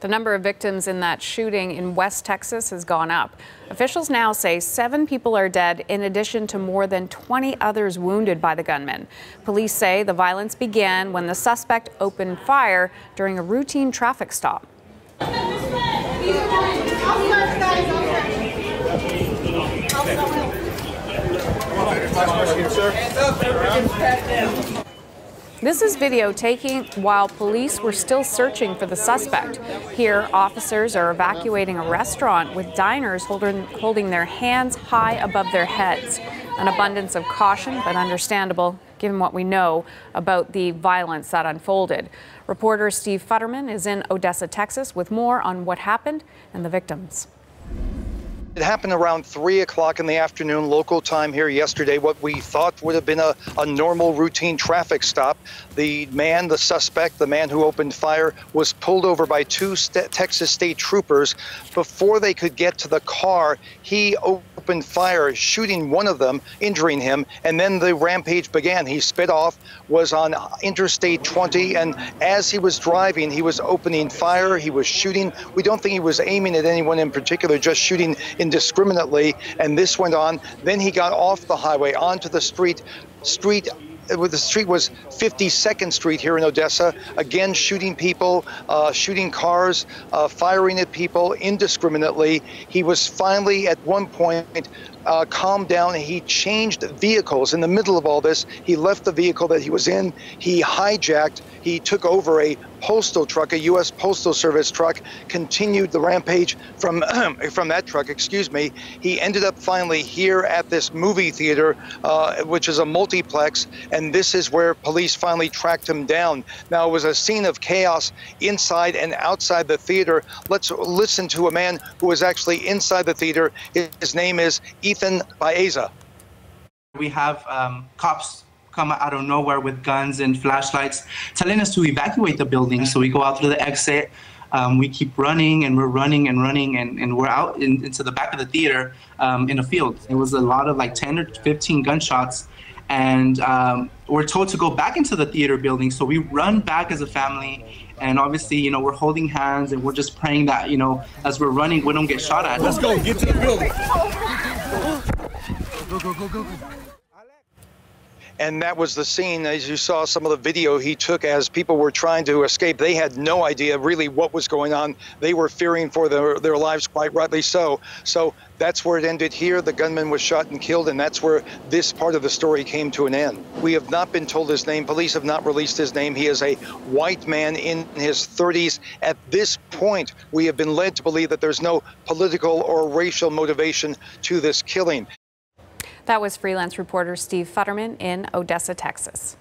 The number of victims in that shooting in West Texas has gone up. Officials now say 7 people are dead, in addition to more than 20 others wounded by the gunman. Police say the violence began when the suspect opened fire during a routine traffic stop. This is video taken while police were still searching for the suspect. Here, officers are evacuating a restaurant with diners holding their hands high above their heads. An abundance of caution, but understandable given what we know about the violence that unfolded. Reporter Steve Futterman is in Odessa, Texas, with more on what happened and the victims. It happened around 3 o'clock in the afternoon local time here yesterday, what we thought would have been a normal routine traffic stop. The suspect, the man who opened fire, was pulled over by 2 Texas state troopers. Before they could get to the car, he opened fire, shooting one of them, injuring him, and then the rampage began. He sped off, was on Interstate 20, and as he was driving, he was opening fire, he was shooting. We don't think he was aiming at anyone in particular, just shooting indiscriminately, and this went on. Then he got off the highway onto the street. The street was 52nd Street here in Odessa, again shooting people, shooting cars, firing at people indiscriminately. He was finally at one point calmed down. He changed vehicles in the middle of all this. He left the vehicle that he was in. He hijacked. He took over a postal truck, a U.S. Postal Service truck, continued the rampage from that truck, excuse me. He ended up finally here at this movie theater, which is a multiplex, and this is where police finally tracked him down. Now, it was a scene of chaos inside and outside the theater. Let's listen to a man who was actually inside the theater. His name is Ethan Baeza. We have cops come out of nowhere with guns and flashlights telling us to evacuate the building. So we go out through the exit. We keep running, and we're running and running, and we're out into the back of the theater in a field. It was a lot of like 10 or 15 gunshots, and we're told to go back into the theater building. So we run back as a family, and obviously, you know, we're holding hands and we're just praying that, you know, as we're running, we don't get shot at. Let's go, get to the building. Go. And that was the scene, as you saw some of the video he took as people were trying to escape. They had no idea really what was going on. They were fearing for their lives, quite rightly so. So that's where it ended here. The gunman was shot and killed, and that's where this part of the story came to an end. We have not been told his name. Police have not released his name. He is a white man in his 30s. At this point, we have been led to believe that there's no political or racial motivation to this killing. That was freelance reporter Steve Futterman in Odessa, Texas.